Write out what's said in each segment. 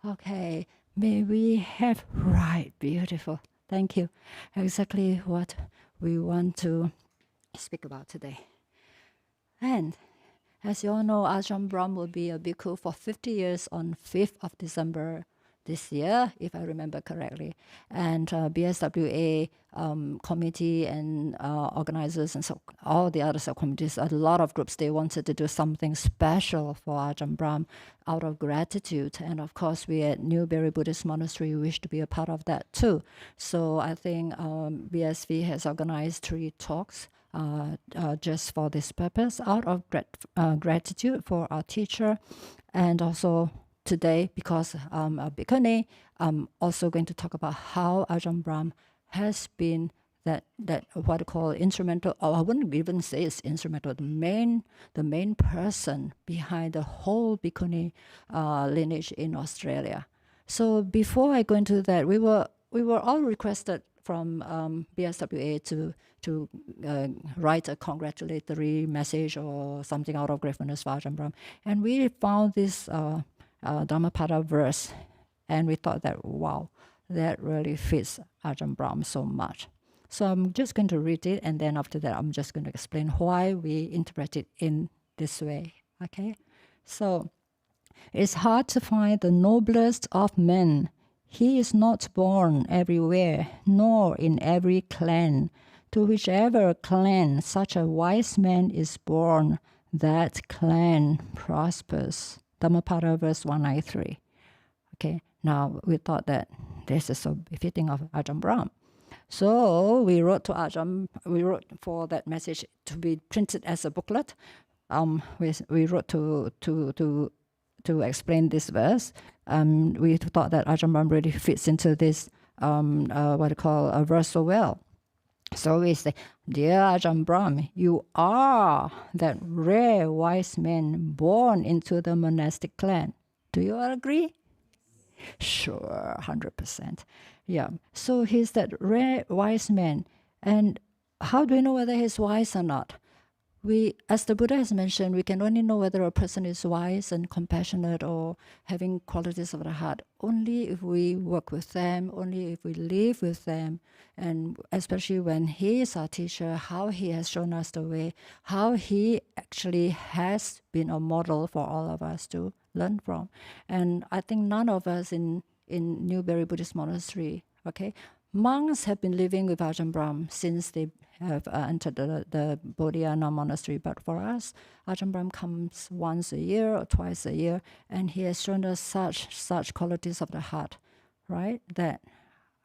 Okay, may we have, right, beautiful. Thank you. Exactly what we want to speak about today. And as you all know, Ajahn Brahm will be a bhikkhu for 50 years on 5th of December this year, if I remember correctly. And BSWA committee and organizers and so all the other subcommittees, a lot of groups, they wanted to do something special for Ajahn Brahm out of gratitude. And of course, we at Newbury Buddhist Monastery wish to be a part of that too. So I think BSV has organized 3 talks just for this purpose, out of gratitude for our teacher. And also today, because I'm a bhikkhuni, I'm also going to talk about how Ajahn Brahm has been that what I call instrumental, or I wouldn't even say it's instrumental, the main person behind the whole bhikkhuni lineage in Australia. So before I go into that, we were all requested from BSWA to write a congratulatory message or something out of gratefulness for Ajahn Brahm. And we found this Dhammapada verse, and we thought that, wow, that really fits Ajahn Brahm so much. So I'm just going to read it, and then after that, I'm just going to explain why we interpret it in this way, okay? So, it's hard to find the noblest of men. He is not born everywhere, nor in every clan. To whichever clan such a wise man is born, that clan prospers. Dhammapada verse 193. Okay, now we thought that this is so befitting of Ajahn Brahm. So we wrote to Ajahn, we wrote for that message to be printed as a booklet. We wrote to explain this verse. We thought that Ajahn Brahm really fits into this what I call a verse so well. So we say, dear Ajahn Brahm, you are that rare wise man born into the monastic clan. Do you all agree? Sure, 100%. Yeah. So he's that rare wise man. And how do we know whether he's wise or not? We, as the Buddha has mentioned, we can only know whether a person is wise and compassionate or having qualities of the heart only if we work with them, only if we live with them, and especially when he is our teacher, how he has shown us the way, how he actually has been a model for all of us to learn from. And I think none of us in Newbury Buddhist Monastery, okay, monks have been living with Ajahn Brahm since they have entered the Bodhinyana Monastery. But for us, Ajahn Brahm comes once a year or twice a year, and he has shown us such qualities of the heart, right? That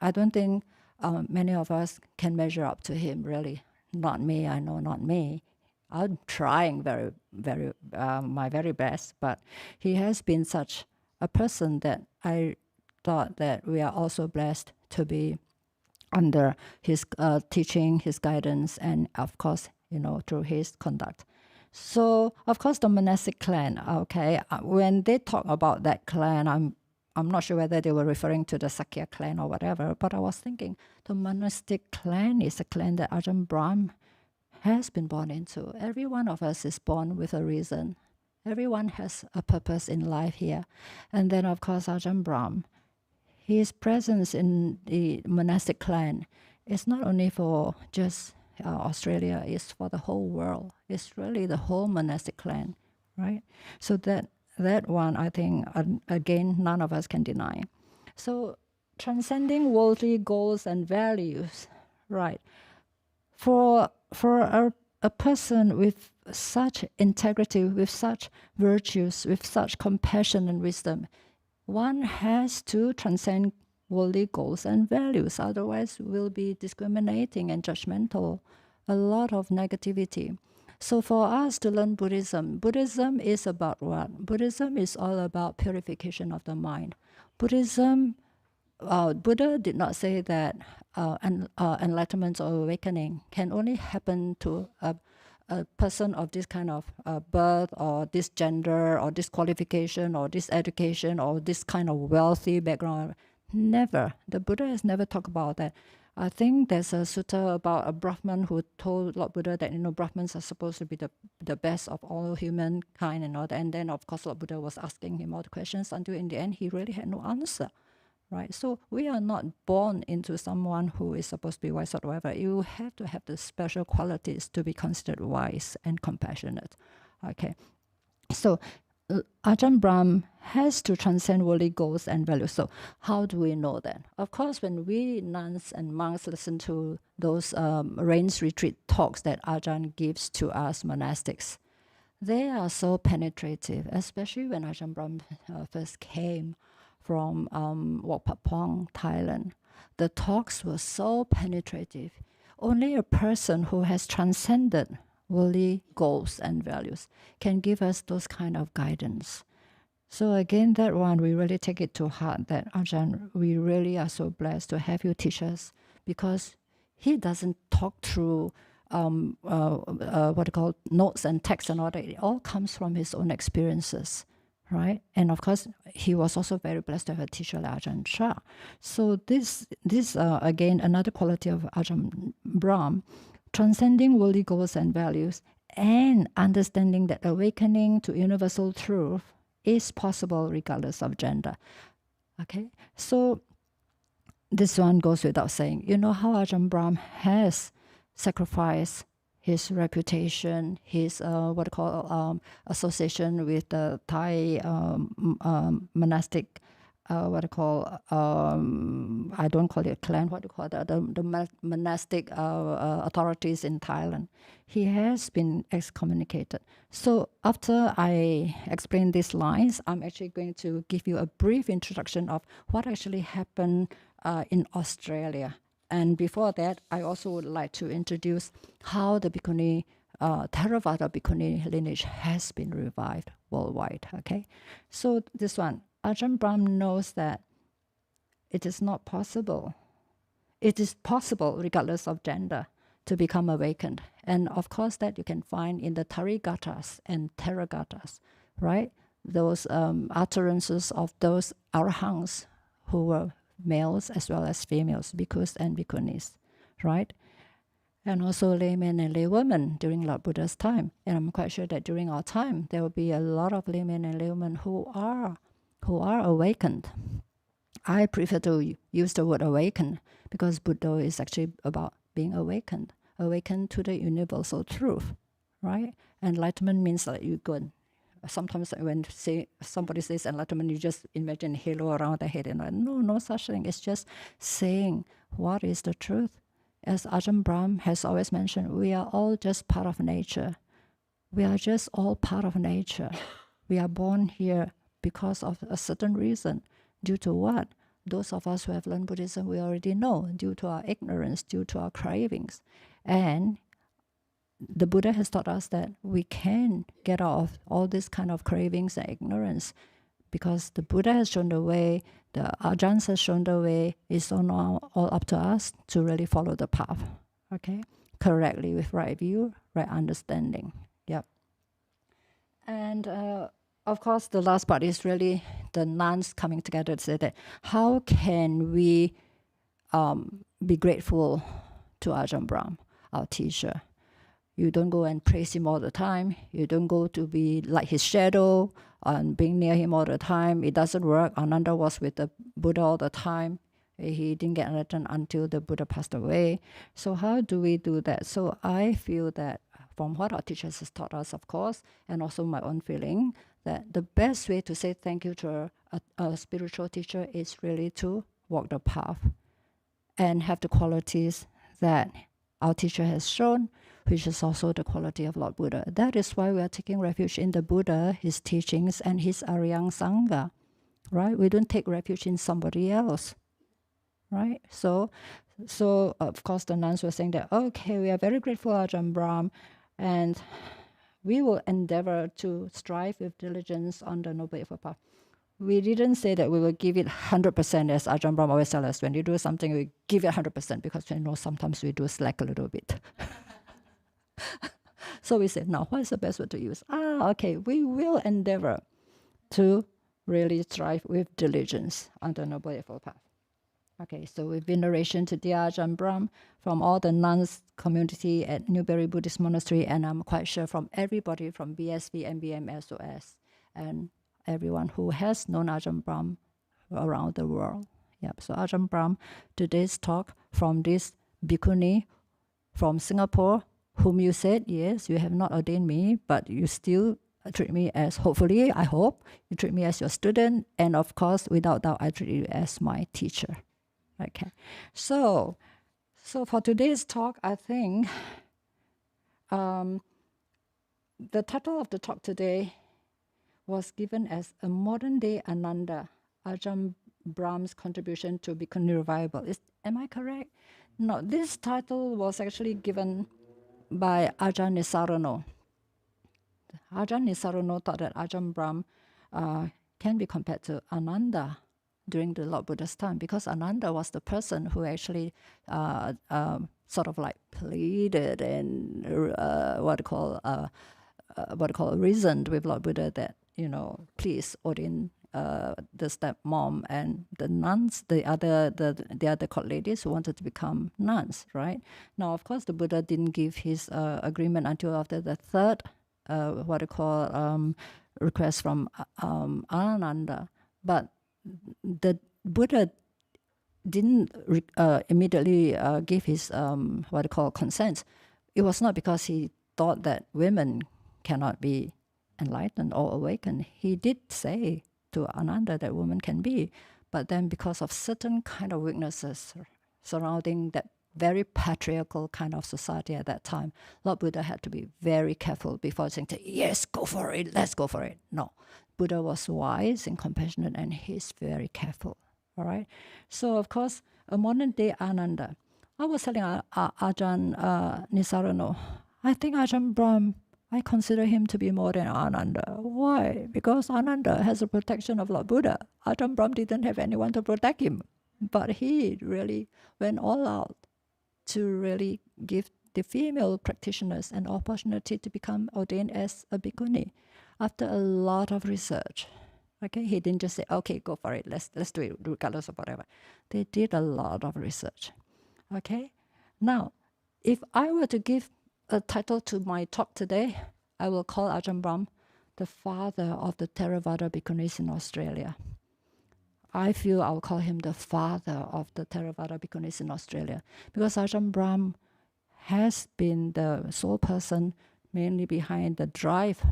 I don't think many of us can measure up to him, really. Not me, I know, not me. I'm trying my very best, but he has been such a person that I thought that we are also blessed to be under his teaching, his guidance, and of course, through his conduct. So, of course, the monastic clan, okay, when they talk about that clan, I'm not sure whether they were referring to the Sakya clan or whatever, but I was thinking the monastic clan is a clan that Ajahn Brahm has been born into. Every one of us is born with a reason. Everyone has a purpose in life here. And then, of course, Ajahn Brahm, his presence in the monastic clan is not only for just Australia, it's for the whole world. It's really the whole monastic clan, right? So that one, I think, again, none of us can deny. So transcending worldly goals and values, right? For a person with such integrity, with such virtues, with such compassion and wisdom, one has to transcend worldly goals and values. Otherwise, we'll be discriminating and judgmental, a lot of negativity. So for us to learn Buddhism, Buddhism is about what? Buddhism is all about purification of the mind. Buddha did not say that enlightenment or awakening can only happen to a person of this kind of birth or this gender or this qualification or this education or this kind of wealthy background. Never. The Buddha has never talked about that. I think there's a sutta about a Brahman who told Lord Buddha that, Brahmins are supposed to be the best of all humankind and all that. And then, of course, Lord Buddha was asking him all the questions until in the end, he really had no answer, right? So we are not born into someone who is supposed to be wise or whatever. You have to have the special qualities to be considered wise and compassionate, okay? So Ajahn Brahm has to transcend worldly goals and values. So how do we know that? Of course, when we nuns and monks listen to those rains retreat talks that Ajahn gives to us monastics, they are so penetrative, especially when Ajahn Brahm first came from Wat Pong, Thailand. The talks were so penetrative. Only a person who has transcended worldly goals and values can give us those kind of guidance. So again, that one, we really take it to heart that Ajahn, we really are so blessed to have you teach us, because he doesn't talk through what you call notes and text and all that. It all comes from his own experiences, right? And of course, he was also very blessed to have a teacher like Ajahn Chah. So this again, another quality of Ajahn Brahm, transcending worldly goals and values and understanding that awakening to universal truth is possible regardless of gender. Okay, so this one goes without saying. You know how Ajahn Brahm has sacrificed his reputation, his association with the Thai monastic, I don't call it a clan, the monastic authorities in Thailand. He has been excommunicated. So after I explain these lines, I'm actually going to give you a brief introduction of what actually happened in Australia. And before that, I also would like to introduce how the Bhikkhuni, Theravada Bhikkhuni lineage has been revived worldwide, okay? So this one, Ajahn Brahm knows that it is not possible. It is possible, regardless of gender, to become awakened. And of course, that you can find in the Tarigatas and Theragatas, right? Those utterances of those arahants who were males as well as females, bhikkhus and bhikkhunis, right? And also laymen and laywomen during Lord Buddha's time. And I'm quite sure that during our time, there will be a lot of laymen and laywomen who are awakened. I prefer to use the word awaken because Buddha is actually about being awakened to the universal truth, right? Enlightenment means that you go. Sometimes when somebody says enlightenment, you just imagine a halo around the head. And no such thing. It's just saying what is the truth. As Ajahn Brahm has always mentioned, we are all just part of nature. We are just all part of nature. We are born here because of a certain reason. Due to what? Those of us who have learned Buddhism, we already know, due to our ignorance, due to our cravings. And the Buddha has taught us that we can get out of all this kind of cravings and ignorance because the Buddha has shown the way, the Ajahns has shown the way. It's all up to us to really follow the path, okay? Correctly, with right view, right understanding. Yep. And of course, the last part is really the nuns coming together to say that how can we be grateful to Ajahn Brahm, our teacher? You don't go and praise him all the time. You don't go to be like his shadow and being near him all the time. It doesn't work. Ananda was with the Buddha all the time. He didn't get enlightened until the Buddha passed away. So how do we do that? So I feel that from what our teachers has taught us, of course, and also my own feeling, that the best way to say thank you to a spiritual teacher is really to walk the path and have the qualities that our teacher has shown, which is also the quality of Lord Buddha. That is why we are taking refuge in the Buddha, his teachings, and his Aryang Sangha, right? We don't take refuge in somebody else, right? So of course, the nuns were saying that, okay, we are very grateful, Ajahn Brahm, and we will endeavor to strive with diligence on the Noble Eightfold Path. We didn't say that we will give it 100%, as Ajahn Brahm always tells us. When you do something, we give it 100%, because sometimes we do slack a little bit. So we said, now, what is the best word to use? Okay, we will endeavor to really strive with diligence on the Noble Eightfold Path. Okay, so with veneration to dear Ajahn Brahm from all the nuns community at Newbury Buddhist Monastery, and I'm quite sure from everybody from BSV, NBM, SOS, and everyone who has known Ajahn Brahm around the world. Yep. So Ajahn Brahm, today's talk from this bhikkhuni from Singapore, whom you said, yes, you have not ordained me, but you still treat me as, hopefully, I hope, you treat me as your student, and of course, without doubt, I treat you as my teacher. Okay, so for today's talk, I think the title of the talk today was given as a modern-day Ananda, Ajahn Brahm's contribution to Bhikkhuni revival. Am I correct? No, this title was actually given by Ajahn Nisarano. Ajahn Nisarano thought that Ajahn Brahm can be compared to Ananda during the Lord Buddha's time, because Ananda was the person who actually sort of like pleaded and reasoned with Lord Buddha that, please ordain the stepmom and the nuns, the other court ladies who wanted to become nuns, right? Now, of course, the Buddha didn't give his agreement until after the third request from Ananda, but the Buddha didn't immediately give his consent. It was not because he thought that women cannot be enlightened or awakened. He did say to Ananda that women can be, but then because of certain kind of weaknesses surrounding that very patriarchal kind of society at that time, Lord Buddha had to be very careful before saying, yes, go for it, let's go for it. No, Buddha was wise and compassionate, and he's very careful. All right. So of course, a modern day Ananda. I was telling Ajahn Nisarano, I think Ajahn Brahm, I consider him to be more than Ananda. Why? Because Ananda has the protection of Lord Buddha. Ajahn Brahm didn't have anyone to protect him, but he really went all out to really give the female practitioners an opportunity to become ordained as a bhikkhuni after a lot of research. Okay, he didn't just say, okay, go for it, let's do it regardless of whatever. They did a lot of research. Okay, now, if I were to give a title to my talk today, I will call Ajahn Brahm the father of the Theravada Bhikkhunis in Australia. I feel I'll call him the father of the Theravada Bhikkhunis in Australia, because Ajahn Brahm has been the sole person mainly behind the drive,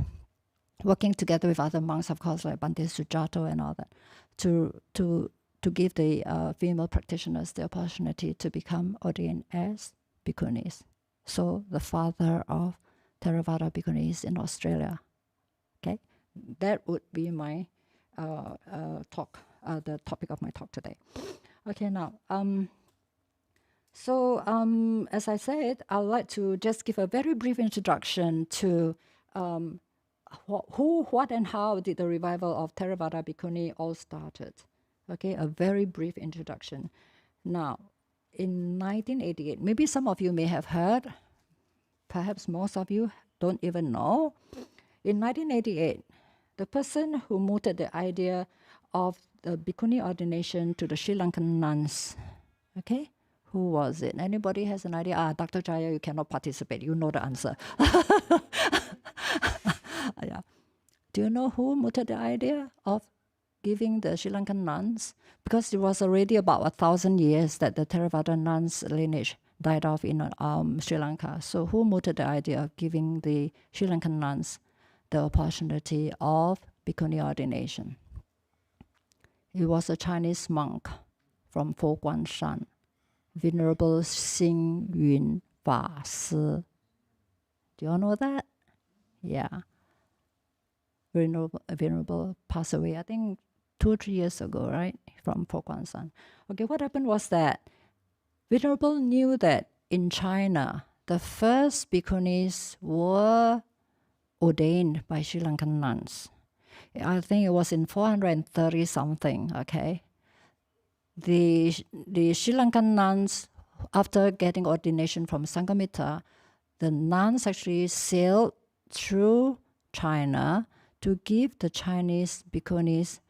working together with other monks, of course, like Bhante Sujato and all that, to give the female practitioners the opportunity to become ordained as bhikkhunis. So the father of Theravada Bhikkhunis in Australia. Okay, that would be my talk, the topic of my talk today. Okay, now, as I said, I'd like to just give a very brief introduction to who, what, and how did the revival of Theravada Bhikkhuni all started. Okay, a very brief introduction. Now, in 1988, maybe some of you may have heard, perhaps most of you don't even know. In 1988, the person who mooted the idea of the Bhikkhuni ordination to the Sri Lankan nuns, okay, who was it? Anybody has an idea? Dr. Jaya, you cannot participate. You know the answer. Yeah. Do you know who mooted the idea of giving the Sri Lankan nuns? Because it was already about 1,000 years that the Theravada nuns lineage died off in Sri Lanka. So who mooted the idea of giving the Sri Lankan nuns the opportunity of Bhikkhuni ordination? It was a Chinese monk from Fo Guang Shan, Venerable Xing Yun Fa Si. Do you all know that? Yeah. Venerable passed away, I think 2 or 3 years ago, right? From Fo Guang Shan. Okay, what happened was that Venerable knew that in China, the first bhikkhunis were ordained by Sri Lankan nuns. I think it was in 430 something, okay? The Sri Lankan nuns, after getting ordination from Sanghamitra, the nuns actually sailed through China to give the Chinese bhikkhunis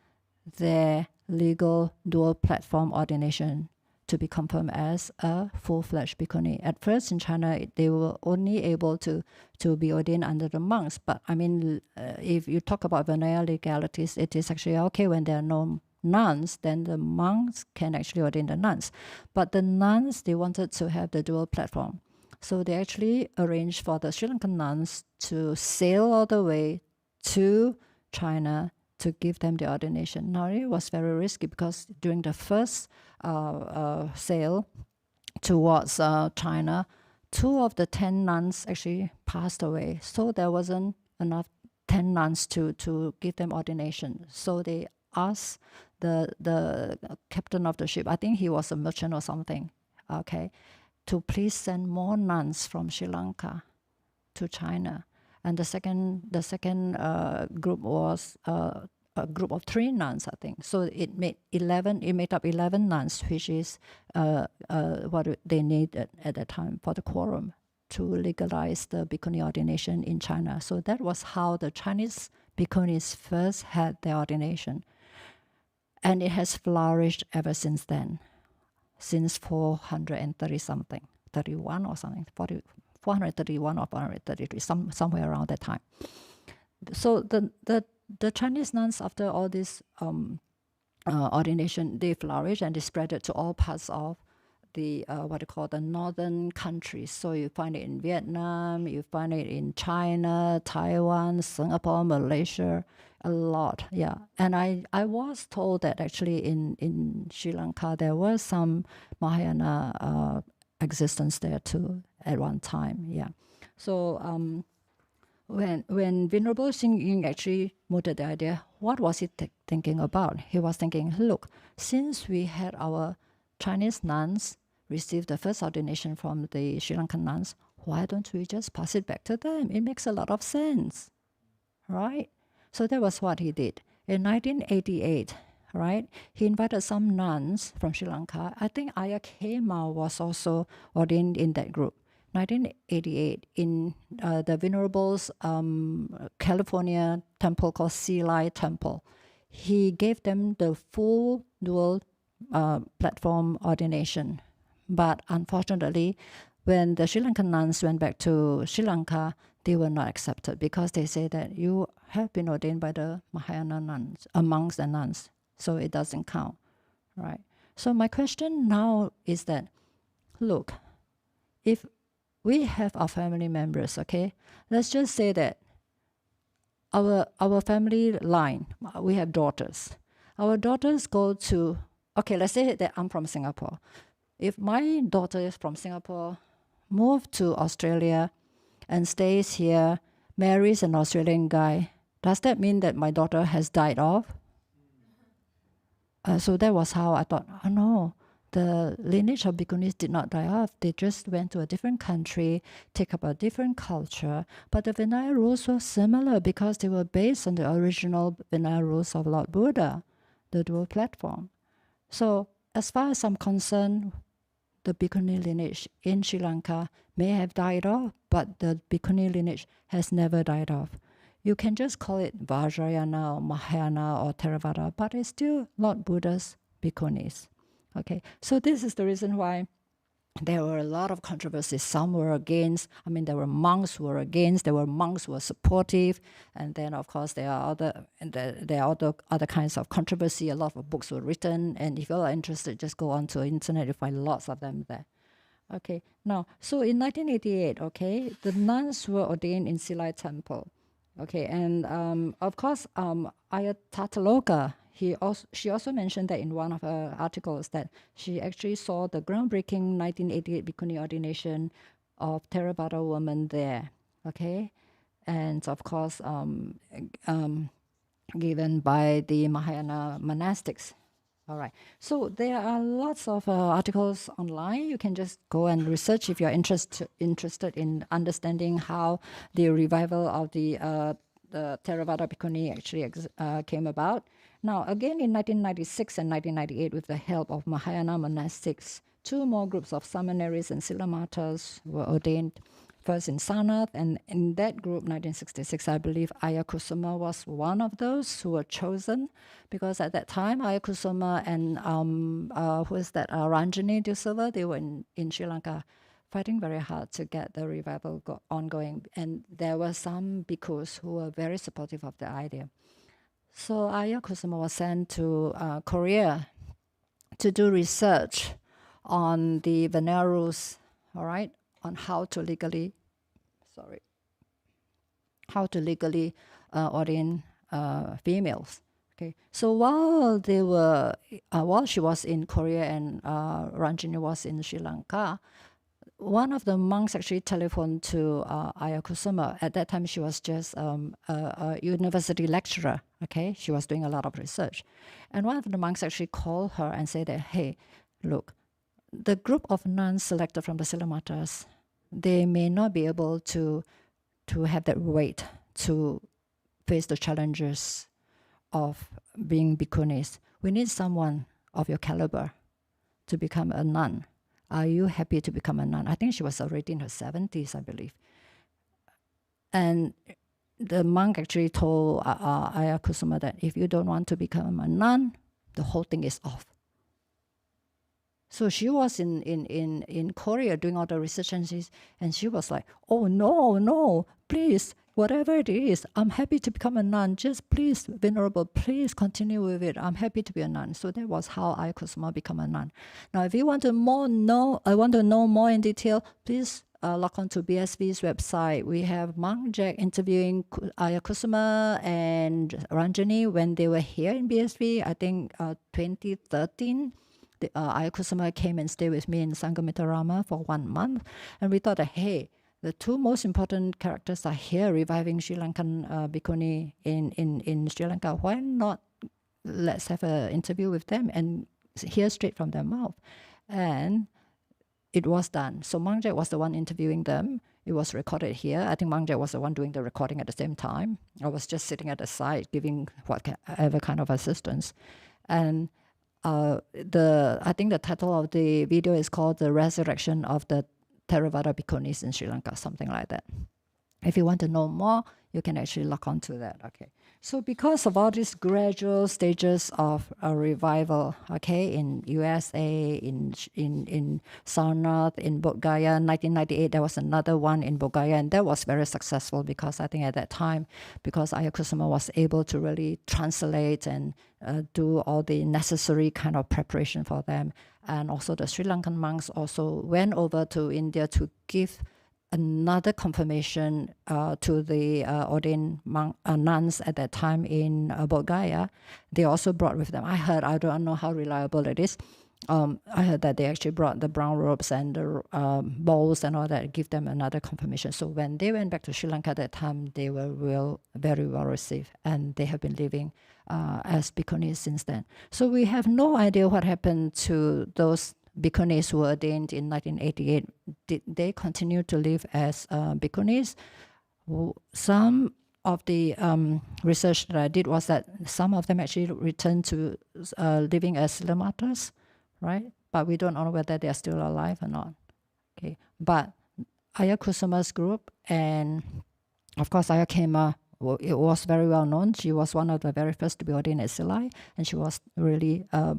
their legal dual platform ordination to be confirmed as a full-fledged bhikkhuni. At first in China, they were only able to be ordained under the monks. But I mean, if you talk about Vinaya legalities, it is actually okay when there are no nuns, then the monks can actually ordain the nuns. But the nuns, they wanted to have the dual platform. So they actually arranged for the Sri Lankan nuns to sail all the way to China to give them the ordination. Now it was very risky because during the first sail towards China, 2 of the 10 nuns actually passed away. So there wasn't enough 10 nuns to give them ordination. So they asked the captain of the ship, I think he was a merchant or something, okay, to please send more nuns from Sri Lanka to China. And the second group was a group of 3 nuns, I think. So it made up 11 nuns, which is what they needed at that time for the quorum to legalize the bhikkhuni ordination in China. So that was how the Chinese bhikkhunis first had their ordination. And it has flourished ever since then, since 430 something, 31 or something, 431 or 433, somewhere around that time. So the Chinese nuns, after all this ordination, they flourished and they spread it to all parts of the what you call the northern countries. So you find it in Vietnam, you find it in China, Taiwan, Singapore, Malaysia, a lot, yeah. And I was told that actually in Sri Lanka there was some Mahayana existence there too at one time, yeah. So when Venerable Xing Yun actually mooted the idea, what was he thinking about? He was thinking, look, since we had our Chinese nuns receive the first ordination from the Sri Lankan nuns, why don't we just pass it back to them? It makes a lot of sense, right? So that was what he did. In 1988, right, he invited some nuns from Sri Lanka. I think Ayya Upekkha was also ordained in that group. 1988, in the Venerable's California temple called Sea Light Temple, he gave them the full dual platform ordination. But unfortunately, when the Sri Lankan nuns went back to Sri Lanka, they were not accepted because they say that you have been ordained by the Mahayana nuns, monks and nuns, so it doesn't count, right? So my question now is that, look, if we have our family members, okay, let's just say that our family line, we have daughters. Our daughters go to, okay, let's say that I'm from Singapore. If my daughter is from Singapore, move to Australia and stays here, marries an Australian guy, does that mean that my daughter has died off? So that was how I thought, oh no, the lineage of Bhikkhunis did not die off. They just went to a different country, take up a different culture. But the Vinaya rules were similar because they were based on the original Vinaya rules of Lord Buddha, the dual platform. So as far as I'm concerned, the Bhikkhuni lineage in Sri Lanka may have died off, but the Bhikkhuni lineage has never died off. You can just call it Vajrayana or Mahayana or Theravada, but it's still Lord Buddha's Bhikkhunis. Okay, so this is the reason why there were a lot of controversies. Some were against, I mean, there were monks who were against, there were monks who were supportive, and then of course there are other kinds of controversy. A lot of books were written, and if you are interested, just go onto the internet, you find lots of them there. Okay, now, so in 1988, okay, the nuns were ordained in Silai Temple. Okay, and of course, Ayya Tataloka, she also mentioned that in one of her articles that she actually saw the groundbreaking 1988 Bhikkhuni ordination of Theravada woman there, okay? And of course, given by the Mahayana monastics. All right, so there are lots of articles online. You can just go and research if you're interested in understanding how the revival of the Theravada Bhikkhuni actually came about. Now, again in 1996 and 1998, with the help of Mahayana monastics, 2 more groups of seminaries and Silamatas were ordained first in Sarnath, and in that group, 1966, I believe Ayya Kusuma was one of those who were chosen, because at that time, Ayya Kusuma and who is that, Ranjani De Silva, they were in Sri Lanka fighting very hard to get the revival ongoing, and there were some bhikkhus who were very supportive of the idea. So Ayya Kusuma was sent to Korea to do research on the Venerables, all right, on how to legally ordain females. Okay, so while she was in Korea and Ranjini was in Sri Lanka, one of the monks actually telephoned to Ayya Kusuma. At that time, she was just a university lecturer. Okay, she was doing a lot of research, and one of the monks actually called her and said that, hey, look, the group of nuns selected from the Silamatas, they may not be able to have that weight to face the challenges of being bhikkhunis. We need someone of your caliber to become a nun. Are you happy to become a nun? I think she was already in her 70s, I believe. And the monk actually told Ayya Kusuma that if you don't want to become a nun, the whole thing is off. So she was in Korea doing all the research, and she was like, oh, no, please, whatever it is, I'm happy to become a nun. Just please, Venerable, please continue with it. I'm happy to be a nun. So that was how Ayya Kusuma became a nun. Now, if you want to know more in detail, please log on to BSV's website. We have Monk Jack interviewing Ayya Kusuma and Ranjani when they were here in BSV, I think 2013. Ayya Kusuma came and stayed with me in Sangamitarama for 1 month. And we thought that, hey, the two most important characters are here reviving Sri Lankan bhikkhuni in Sri Lanka. Why not let's have an interview with them and hear straight from their mouth? And it was done. So Monk Jack was the one interviewing them. It was recorded here. I think Monk Jack was the one doing the recording at the same time. I was just sitting at the side giving whatever kind of assistance. And I think the title of the video is called The Resurrection of the Theravada Bhikkhunis in Sri Lanka, something like that. If you want to know more, you can actually log on to that. Okay. So because of all these gradual stages of a revival, okay, in USA, in Sarnath, in Bodh Gaya, 1998, there was another one in Bodh Gaya, and that was very successful because I think at that time, because Ayya Kusuma was able to really translate and do all the necessary kind of preparation for them. And also the Sri Lankan monks also went over to India to give another confirmation to the ordained nuns at that time in Bodh Gaya. They also brought with them, I don't know how reliable it is, I heard that they actually brought the brown robes and the bowls and all that, give them another confirmation. So when they went back to Sri Lanka at that time, they were very well received, and they have been living as bhikkhunis since then. So we have no idea what happened to those bhikkhunis who were ordained in 1988. Did they continue to live as bhikkhunis? Some of the research that I did was that some of them actually returned to living as Silamatas, right? But we don't know whether they are still alive or not. Okay, but Ayya Kusuma's group, and of course Ayya Khema, it was very well known. She was one of the very first to be ordained at Silai, and she was really a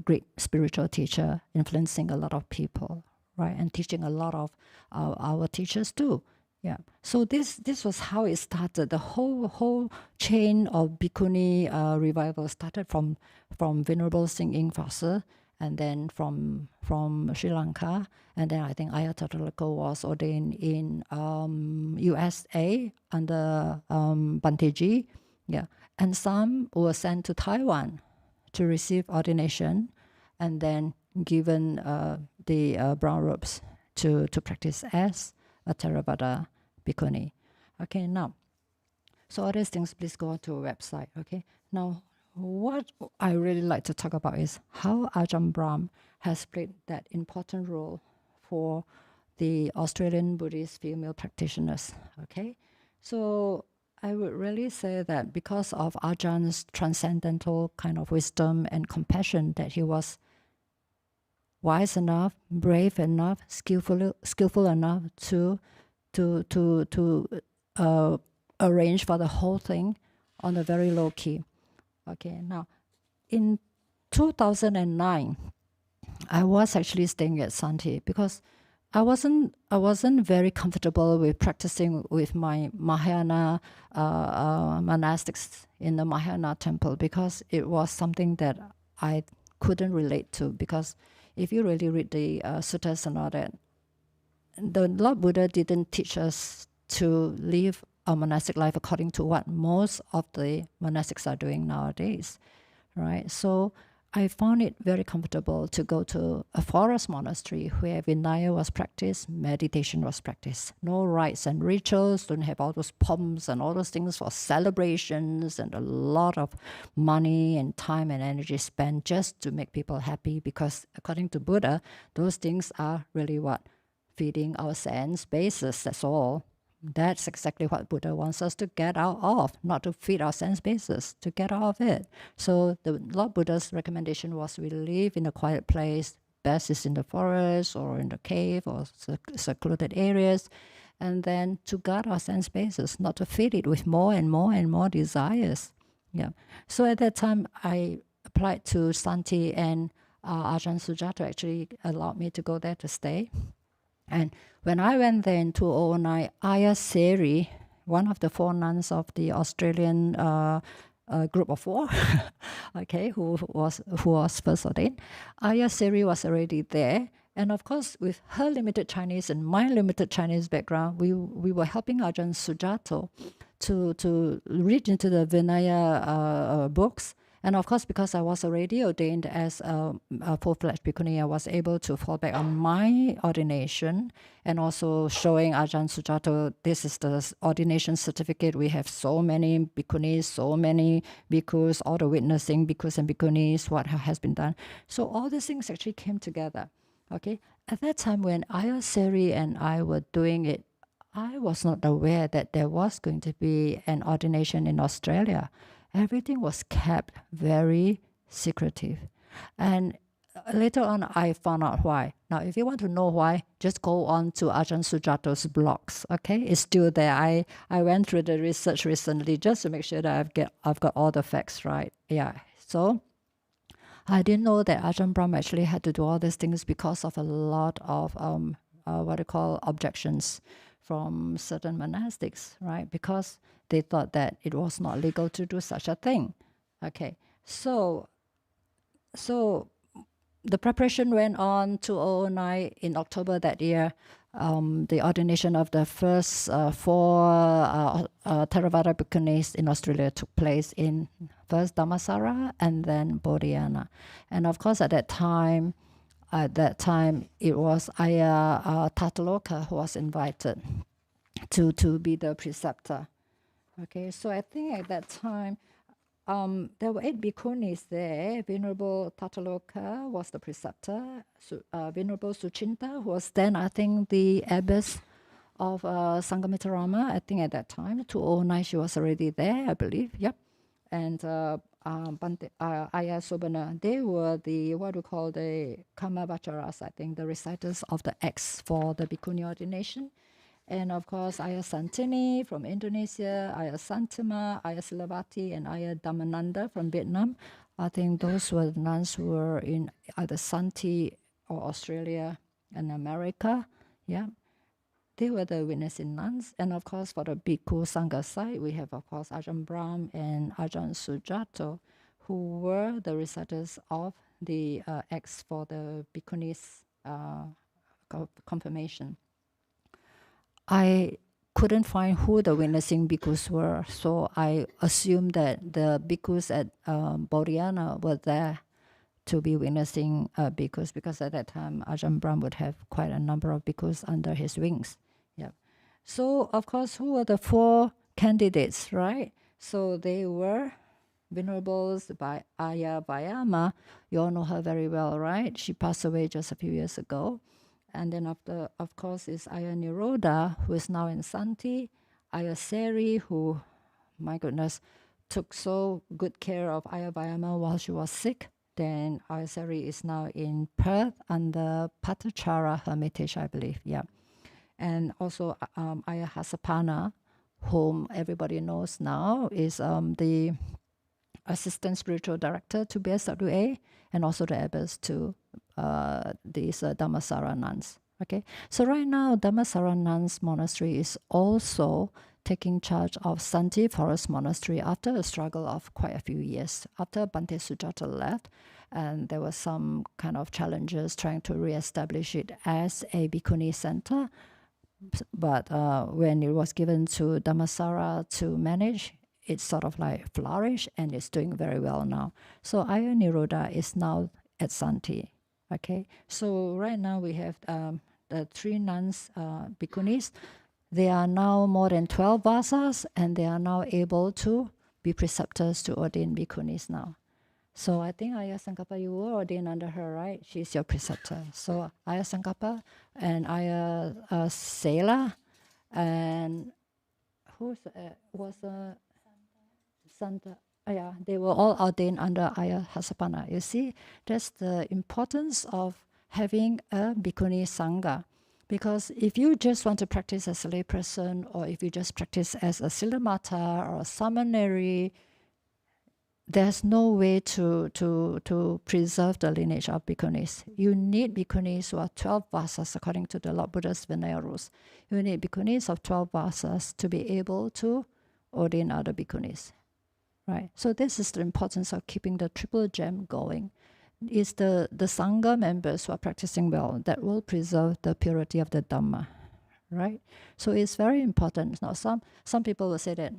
great spiritual teacher, influencing a lot of people, right, and teaching a lot of our teachers too. Yeah. So this was how it started. The whole chain of bhikkhuni revival started from Venerable Singh Foster, and then from Sri Lanka, and then I think Ayya Tatalako was ordained in USA under Banteji, yeah, and some were sent to Taiwan to receive ordination, and then given the brown robes to practice as a Theravada bhikkhuni. Okay, now, so all these things, please go to our website. Okay, now, what I really like to talk about is how Ajahn Brahm has played that important role for the Australian Buddhist female practitioners. Okay, so I would really say that because of Ajahn transcendental kind of wisdom and compassion, that he was wise enough, brave enough, skillful enough to arrange for the whole thing on a very low key. Okay, now in 2009, I was actually staying at Santi because I wasn't very comfortable with practicing with my Mahayana monastics in the Mahayana temple, because it was something that I couldn't relate to. Because if you really read the suttas and all that, the Lord Buddha didn't teach us to live a monastic life according to what most of the monastics are doing nowadays, right? So I found it very comfortable to go to a forest monastery where Vinaya was practiced, meditation was practiced. No rites and rituals, don't have all those pomps and all those things for celebrations, and a lot of money and time and energy spent just to make people happy, because according to Buddha, those things are really what? Feeding our sense bases, that's all. That's exactly what Buddha wants us to get out of, not to feed our sense bases, to get out of it. So the Lord Buddha's recommendation was we live in a quiet place, best is in the forest or in the cave or secluded areas, and then to guard our sense bases, not to feed it with more and more and more desires. Yeah. So at that time, I applied to Santi, and Ajahn Sujato actually allowed me to go there to stay. And when I went there in 2009, Ayya Seri, one of the 4 nuns of the Australian group of 4, okay, who was first ordained, Ayya Seri was already there. And of course, with her limited Chinese and my limited Chinese background, we were helping Ajahn Sujato to read into the Vinaya books. And of course, because I was already ordained as a full-fledged bhikkhuni, I was able to fall back on my ordination, and also showing Ajahn Sujato, this is the ordination certificate. We have so many bhikkhunis, so many bhikkhus, all the witnessing bhikkhus and bhikkhunis, what has been done. So all these things actually came together. Okay, at that time when Ayya Seri and I were doing it, I was not aware that there was going to be an ordination in Australia. Everything was kept very secretive. And later on, I found out why. Now, if you want to know why, just go on to Ajahn Sujato's blogs, okay? It's still there. I went through the research recently just to make sure that I've got all the facts right. Yeah, so I didn't know that Ajahn Brahm actually had to do all these things because of a lot of objections from certain monastics, right? Because they thought that it was not legal to do such a thing. Okay, so the preparation went on to 2009. In October that year, the ordination of the first 4 Theravada Bhikkhunis in Australia took place in first Dhammasara and then Bodhinyana. And of course, at that time, it was Ayya Tataloka who was invited to be the preceptor. Okay, so I think at that time, there were 8 bhikkhunis there. Venerable Tataloka was the preceptor. Venerable Suchinta, who was then, I think, the abbess of Sangamitarama. I think at that time, 2009, she was already there, I believe. Yep. And Ayya Sobana, they were the, what we call the Kamavacharas, I think, the reciters of the acts for the bhikkhuni ordination. And of course, Ayya Santini from Indonesia, Ayya Santima, Ayya Silavati, and Ayya Dhammananda from Vietnam. I think those were the nuns who were in either Santi or Australia and America. Yeah, they were the witnessing nuns. And of course, for the Bhikkhu Sangha side, we have, of course, Ajahn Brahm and Ajahn Sujato, who were the reciters of the acts for the Bhikkhuni's confirmation. I couldn't find who the witnessing bhikkhus were, so I assumed that the bhikkhus at Bodhinyana were there to be witnessing bhikkhus, because at that time Ajahn Brahm would have quite a number of bhikkhus under his wings. Yeah. So of course, who were the 4 candidates, right? So they were Venerables by Ayya Vayama. You all know her very well, right? She passed away just a few years ago. And then after, of course, is Ayya Nirodha, who is now in Santi. Ayya Seri, who, my goodness, took so good care of Ayya Vayama while she was sick. Then Ayya Seri is now in Perth under Patachara Hermitage, I believe. Yeah. And also Ayya Hasapana, whom everybody knows now, is the Assistant Spiritual Director to BSWA, and also the abbess to these Dhammasara nuns. Okay, so right now Dhammasara nuns monastery is also taking charge of Santi Forest Monastery after a struggle of quite a few years. After Bhante Sujata left, and there were some kind of challenges trying to re-establish it as a Bhikkhuni center. But when it was given to Dhammasara to manage, it sort of like flourished and it's doing very well now. So Ayya Nirodha is now at Santi. Okay, so right now we have the 3 nuns, Bhikkhunis. They are now more than 12 vasas, and they are now able to be preceptors to ordain Bhikkhunis now. So I think Ayya Sankappa, you were ordained under her, right? She's your preceptor. So Ayya Sankappa and Ayya Sela, and who was Santa? Yeah, they were all ordained under Ayya Hasapana. You see, that's the importance of having a Bhikkhuni Sangha. Because if you just want to practice as a layperson, or if you just practice as a Siddhamata or a seminary, there's no way to preserve the lineage of Bhikkhunis. You need Bhikkhunis who are 12 vasas according to the Lord Buddha's Vinaya rules. You need Bhikkhunis of 12 vasas to be able to ordain other Bhikkhunis. Right? So this is the importance of keeping the triple gem going. It's the Sangha members who are practicing well that will preserve the purity of the Dhamma. Right? So it's very important. Now some people will say that,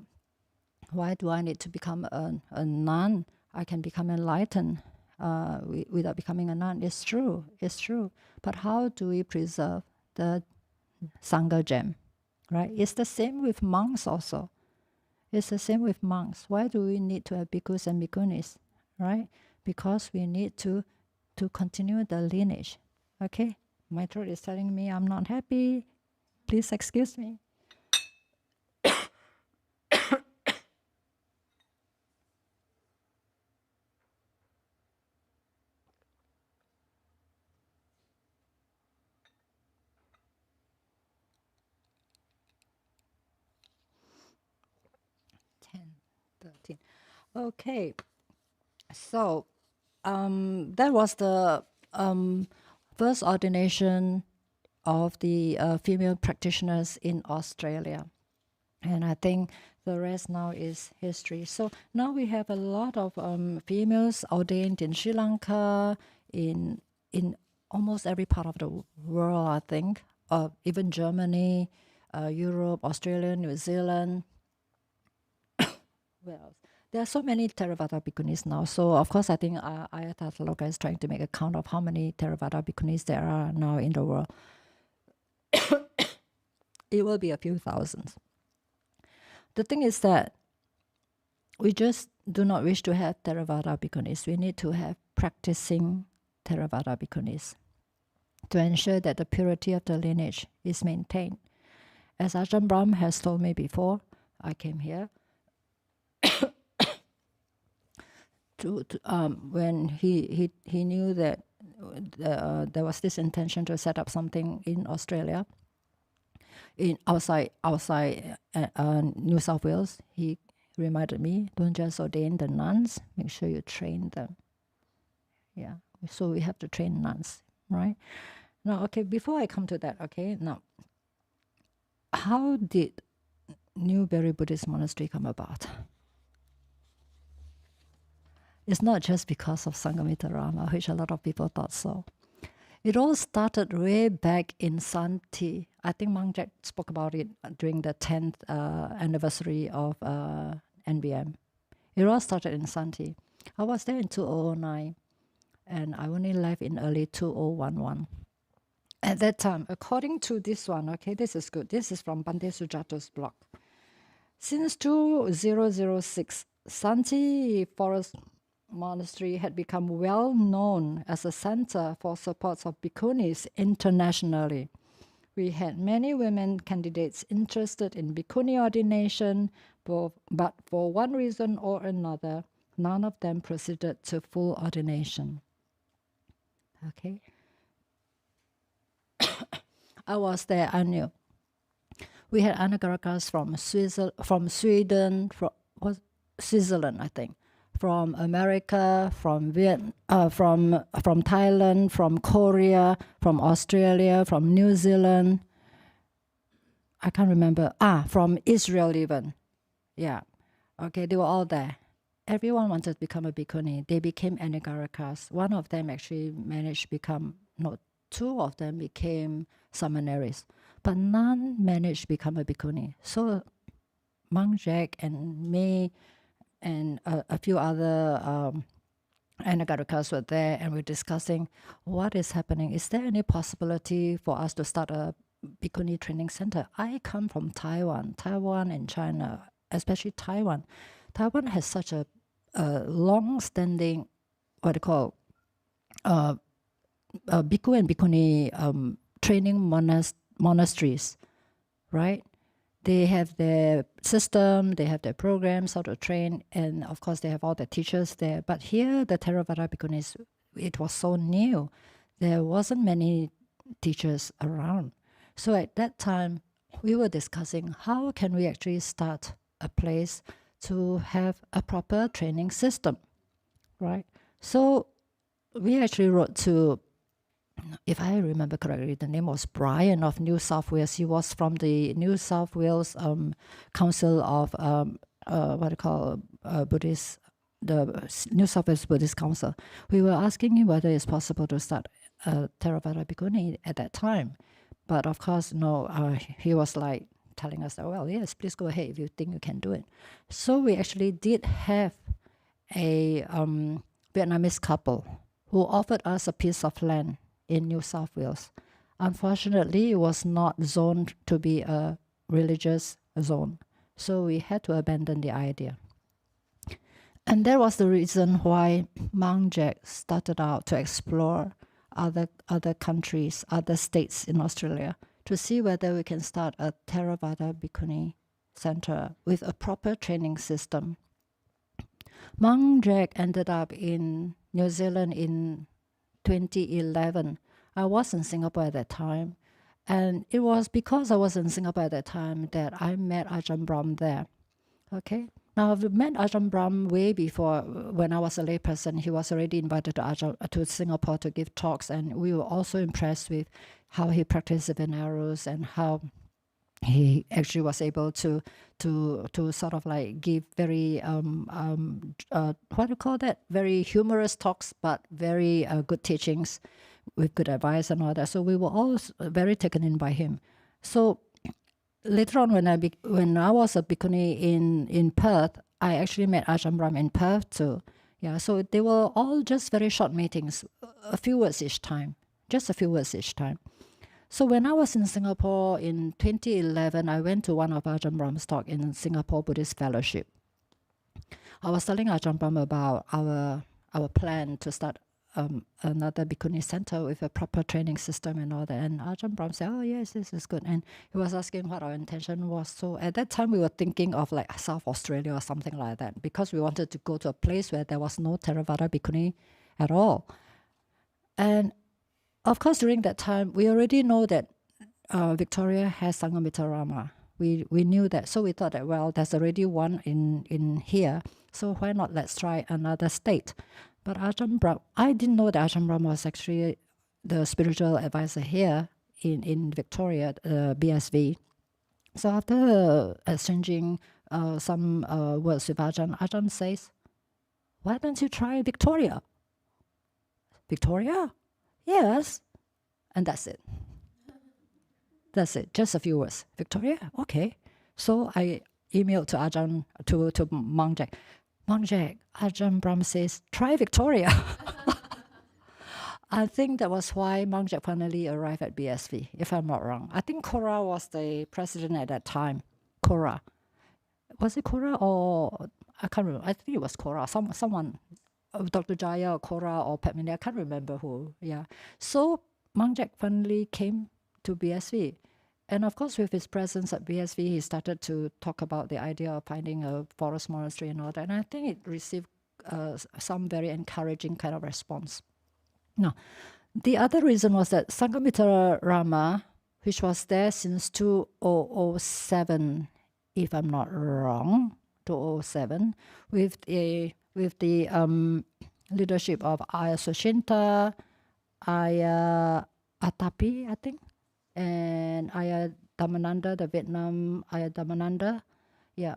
why do I need to become a nun? I can become enlightened without becoming a nun. It's true. But how do we preserve the Sangha gem? Right? It's the same with monks also. It's the same with monks. Why do we need to have bhikkhus and bhikkhunis? Right? Because we need to continue the lineage. Okay? My throat is telling me I'm not happy. Please excuse me. 13. Okay, so that was the first ordination of the female practitioners in Australia. And I think the rest now is history. So now we have a lot of females ordained in Sri Lanka, in almost every part of the world, I think, even Germany, Europe, Australia, New Zealand. Where else? There are so many Theravada Bhikkhunis now. So, of course, I think Ayya Tataloka is trying to make a count of how many Theravada Bhikkhunis there are now in the world. It will be a few thousands. The thing is that we just do not wish to have Theravada Bhikkhunis. We need to have practicing Theravada Bhikkhunis to ensure that the purity of the lineage is maintained. As Ajahn Brahm has told me before, I came here, when he knew that there was this intention to set up something in Australia, in outside New South Wales, he reminded me, don't just ordain the nuns, make sure you train them. Yeah, so we have to train nuns, right? Now, okay, before I come to that, okay, now, how did Newbury Buddhist Monastery come about? It's not just because of Sanghamita Rama, which a lot of people thought so. It all started way back in Santi. I think Mang Jack spoke about it during the 10th anniversary of NBM. It all started in Santi. I was there in 2009, and I only left in early 2011. At that time, according to this one, okay, this is good. This is from Bhante Sujato's blog. Since 2006, Santi Forest Monastery had become well known as a center for support of bhikkhunis internationally. We had many women candidates interested in bhikkhuni ordination, but for one reason or another, none of them proceeded to full ordination. Okay. I was there, I knew. We had Anagarakas from Sweden, from Switzerland, I think, from America, from from Thailand, from Korea, from Australia, from New Zealand. I can't remember. From Israel even. Yeah. Okay, they were all there. Everyone wanted to become a bhikkhuni. They became Anagarakas. One of them actually managed to become, no, two of them became seminaries, but none managed to become a bhikkhuni. So Monk Jack and me and a few other Anagarakas were there, and we're discussing what is happening. Is there any possibility for us to start a bhikkhuni training center? I come from Taiwan and China, especially Taiwan. Taiwan has such a long-standing, what they call, bhikkhu and bhikkhuni training monasteries, right? They have their system, they have their programs, how to train, and of course they have all the teachers there. But here, the Theravada bhikkhunis, it was so new. There wasn't many teachers around. So at that time, we were discussing how can we actually start a place to have a proper training system, right? So we actually wrote to, if I remember correctly, the name was Brian of New South Wales. He was from the New South Wales Council of Buddhist, the New South Wales Buddhist Council. We were asking him whether it's possible to start a Theravada Bhikkhuni at that time. But of course, no, he was like telling us that, well, yes, please go ahead if you think you can do it. So we actually did have a Vietnamese couple who offered us a piece of land in New South Wales. Unfortunately, it was not zoned to be a religious zone. So we had to abandon the idea. And that was the reason why Monk Jack started out to explore other countries, other states in Australia, to see whether we can start a Theravada Bhikkhuni center with a proper training system. Monk Jack ended up in New Zealand in 2011. I was in Singapore at that time, and it was because I was in Singapore at that time that I met Ajahn Brahm there. Okay, now I've met Ajahn Brahm way before. When I was a layperson, he was already invited to Singapore to give talks, and we were also impressed with how he practiced the Venerals and how he actually was able to sort of like give very what do you call that? Very humorous talks, but very good teachings with good advice and all that. So we were all very taken in by him. So later on, when I was a bhikkhuni in Perth, I actually met Ajahn Brahm in Perth too. Yeah, so they were all just very short meetings, a few words each time, just a few words each time. So when I was in Singapore in 2011, I went to one of Ajahn Brahm's talk in Singapore Buddhist Fellowship. I was telling Ajahn Brahm about our plan to start another Bhikkhuni center with a proper training system and all that. And Ajahn Brahm said, oh yes, this is good. And he was asking what our intention was. So at that time, we were thinking of like South Australia or something like that, because we wanted to go to a place where there was no Theravada Bhikkhuni at all. And of course, during that time, we already know that Victoria has Sanghamitra. We knew that. So we thought that, well, there's already one in here. So why not let's try another state? But Ajahn Brahm, I didn't know that Ajahn Brahm was actually the spiritual advisor here in Victoria, BSV. So after exchanging some words with Ajahn says, why don't you try Victoria? Victoria? Yes. And that's it. That's it. Just a few words. Victoria? Okay. So I emailed to Ajahn, to Monk Jack. Monk Jack, Ajahn Brahm says, try Victoria. I think that was why Monk Jack finally arrived at BSV, if I'm not wrong. I think Cora was the president at that time. Cora. Was it Cora or... I can't remember. I think it was Cora. Someone... Dr. Jaya or Cora or Padmini, I can't remember who. Yeah. So Monk Jack finally came to BSV. And of course, with his presence at BSV, he started to talk about the idea of finding a forest monastery and all that. And I think it received some very encouraging kind of response. Now, the other reason was that Sanghamitra Rama which was there since 2007, if I'm not wrong, 2007, with the leadership of Ayya Suchinta, Ayya Atapi, I think, and Ayya Dhammananda, the Vietnam Ayya Dhammananda. Yeah.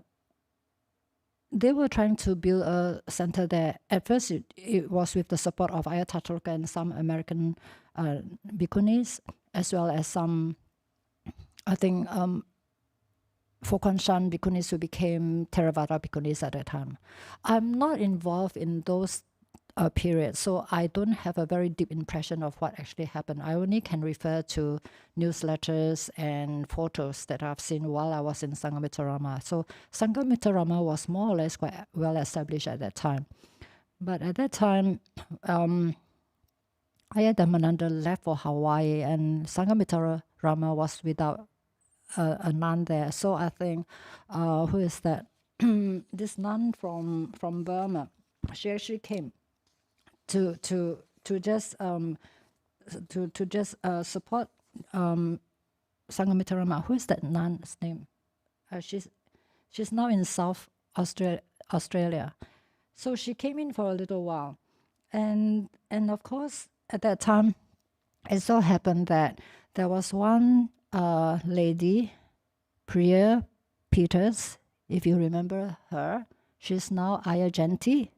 They were trying to build a center there. At first, it was with the support of Ayya Tathaka and some American Bhikkhunis, as well as some, I think, Fokanshan Bhikkhunis who became Theravada Bhikkhunis at that time. I'm not involved in those periods, so I don't have a very deep impression of what actually happened. I only can refer to newsletters and photos that I've seen while I was in Sangamitarama. So Sangamitarama was more or less quite well established at that time. But at that time, Ayya Dhammananda left for Hawaii, and Sangamitarama was without a nun there. So I think, who is that? This nun from Burma. She actually came to just support Sangamitarama. Who is that nun's name? She's now in South Australia. So she came in for a little while, and of course at that time, it so happened that there was one lady, Priya Peters, if you remember her. She's now Ayya Janti.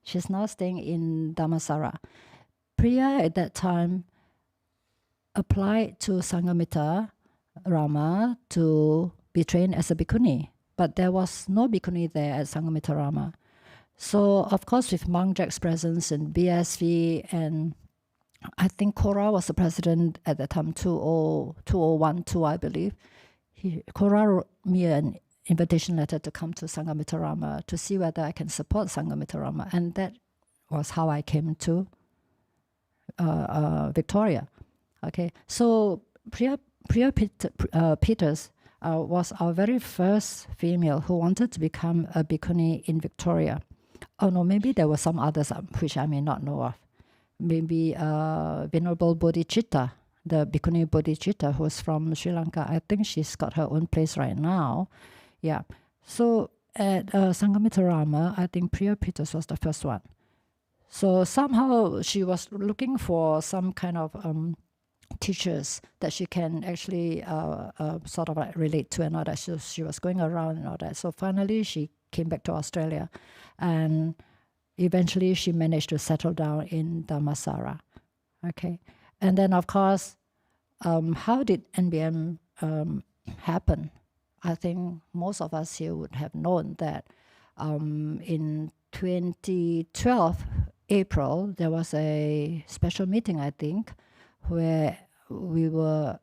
She's now staying in Dhammasara. Priya at that time applied to Sangamitarama to be trained as a bhikkhuni, but there was no bhikkhuni there at Sangamitarama. So of course, with Monk Jack's presence in BSV, and I think Kora was the president at that time, 2012, I believe. Kora wrote me an invitation letter to come to Sangamitarama to see whether I can support Sangamitarama, and that was how I came to Victoria. Okay, so Priya Peters was our very first female who wanted to become a bhikkhuni in Victoria. Oh no, maybe there were some others which I may not know of. Maybe Venerable Bodhicitta, the Bhikkhuni Bodhicitta, who's from Sri Lanka. I think she's got her own place right now. Yeah. So at Sangamitarama, I think Priya Peters was the first one. So somehow she was looking for some kind of teachers that she can actually sort of like relate to and all that. So she was going around and all that. So finally she came back to Australia, and eventually she managed to settle down in Dhammasara. Okay. And then of course, how did NBM happen? I think most of us here would have known that in 2012, April, there was a special meeting, I think, where we were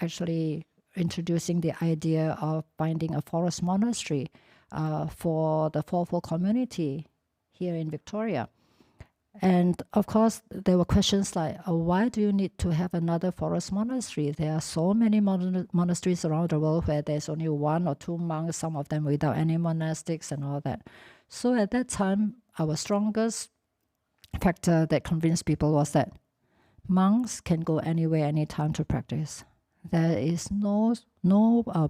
actually introducing the idea of finding a forest monastery for the Fourfold community here in Victoria. And of course, there were questions like, why do you need to have another forest monastery? There are so many monasteries around the world where there's only one or two monks, some of them without any monastics and all that. So at that time, our strongest factor that convinced people was that monks can go anywhere, anytime to practice. There is no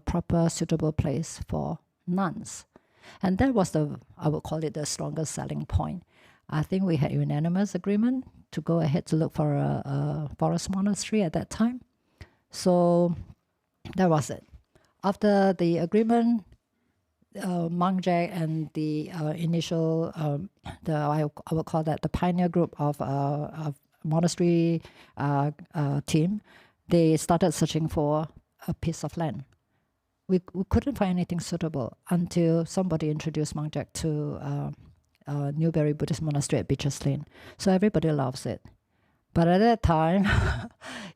proper suitable place for nuns. And that was I would call it the strongest selling point. I think we had unanimous agreement to go ahead to look for a forest monastery at that time. So that was it. After the agreement, Monk Jack and the initial, I would call that the pioneer group of monastery team, they started searching for a piece of land. We couldn't find anything suitable until somebody introduced Monk Jack to Newbury Buddhist Monastery at Beaches Lane. So everybody loves it. But at that time,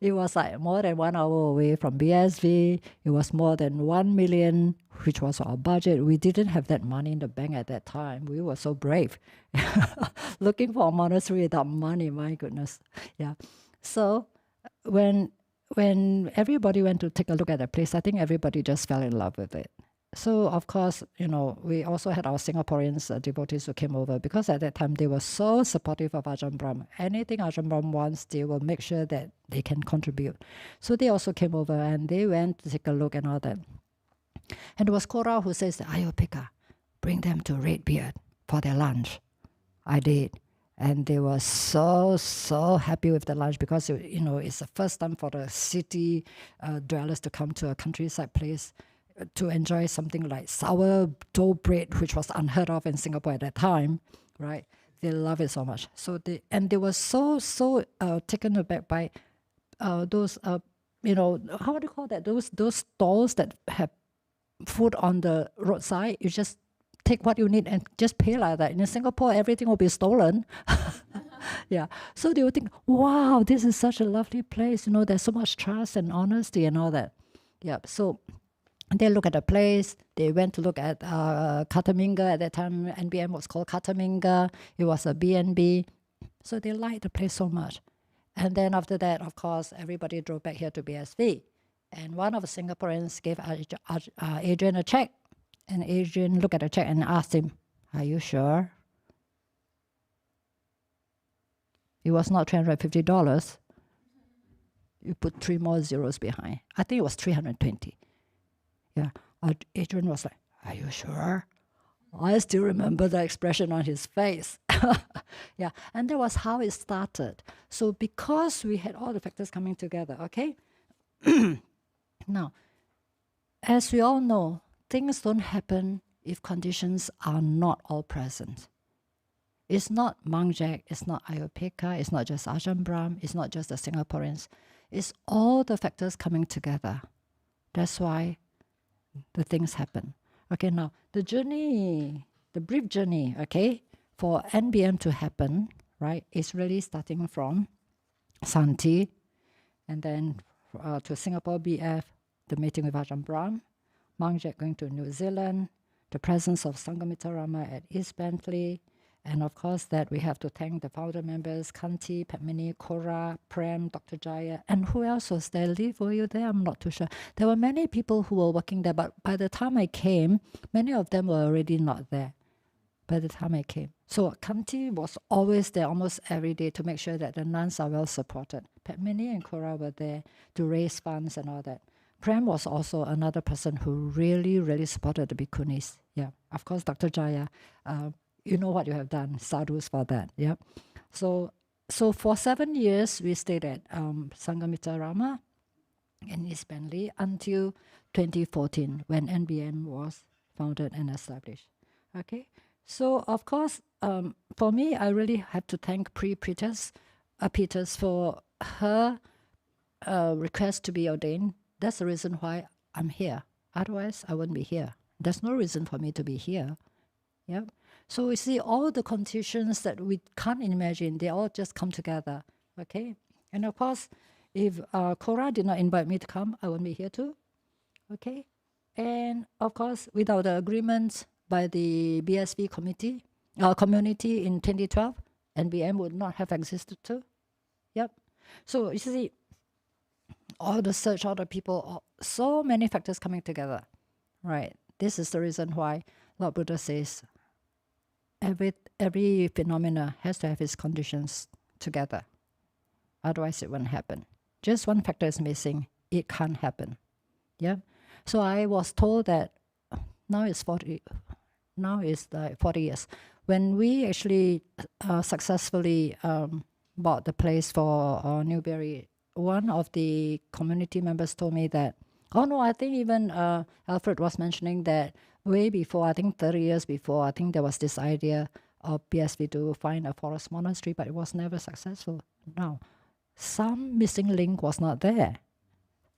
it was like more than 1 hour away from BSV. It was more than 1 million, which was our budget. We didn't have that money in the bank at that time. We were so brave. Looking for a monastery without money, my goodness. Yeah. So when everybody went to take a look at the place, I think everybody just fell in love with it. So of course, we also had our Singaporeans devotees who came over, because at that time they were so supportive of Ajahn Brahm. Anything Ajahn Brahm wants, they will make sure that they can contribute. So they also came over and they went to take a look and all that. And it was Kora who says, Ayya Upekkha, bring them to Red Beard for their lunch. I did. And they were so happy with the lunch, because it's the first time for the city dwellers to come to a countryside place to enjoy something like sourdough bread, which was unheard of in Singapore at that time, right? They love it so much. So they were so taken aback by those how do you call that? Those stalls that have food on the roadside. You just take what you need and just pay like that. In Singapore, everything will be stolen. Yeah. So they would think, wow, this is such a lovely place. There's so much trust and honesty and all that. Yeah. So they look at the place. They went to look at Kataminga. At that time, NBM was called Kataminga. It was a B&B. So they liked the place so much. And then after that, of course, everybody drove back here to BSV. And one of the Singaporeans gave Adrian a check. And Adrian looked at the check and asked him, are you sure? It was not $350. You put 3 more zeros behind. I think it was 320. Yeah. Adrian was like, are you sure? I still remember the expression on his face. Yeah. And that was how it started. So because we had all the factors coming together, okay? Now, as we all know, things don't happen if conditions are not all present. It's not Mang Jack, it's not Ayya Upekkha, it's not just Ajahn Brahm, it's not just the Singaporeans. It's all the factors coming together. That's why the things happen. Okay, now the journey, the brief journey, okay, for NBM to happen, right, is really starting from Santi, and then to Singapore BF, the meeting with Ajahn Brahm, Mang Jack going to New Zealand, the presence of Sanghamitra Rama at East Bentley, and of course that we have to thank the founder members, Kanti, Padmini, Kora, Prem, Dr. Jaya, and who else was there? Liv, were you there? I'm not too sure. There were many people who were working there, but by the time I came, many of them were already not there by the time I came. So Kanti was always there almost every day to make sure that the nuns are well supported. Padmini and Kora were there to raise funds and all that. Prem was also another person who really supported the Bhikkhunis. Yeah, of course, Dr. Jaya, you know what you have done. Sadhus for that. Yeah. So for 7 years, we stayed at Sanghamitra Rama in East Bentley until 2014 when NBM was founded and established. Okay. So of course, for me, I really have to thank Peters for her request to be ordained. That's the reason why I'm here. Otherwise, I wouldn't be here. There's no reason for me to be here. Yep. So you see, all the conditions that we can't imagine, they all just come together. Okay. And of course, if Kora did not invite me to come, I wouldn't be here too. Okay. And of course, without the agreement by the BSV community in 2012, NBM would not have existed too. Yep. So you see, all the search, all the people, so many factors coming together, right? This is the reason why Lord Buddha says every phenomena has to have its conditions together. Otherwise, it won't happen. Just one factor is missing, it can't happen. Yeah. So I was told that now it's 40 years. When we actually successfully bought the place for Newbury, one of the community members told me that, oh no, I think even Alfred was mentioning that way before, I think 30 years before, I think there was this idea of BSV to find a forest monastery, but it was never successful. Now, some missing link was not there.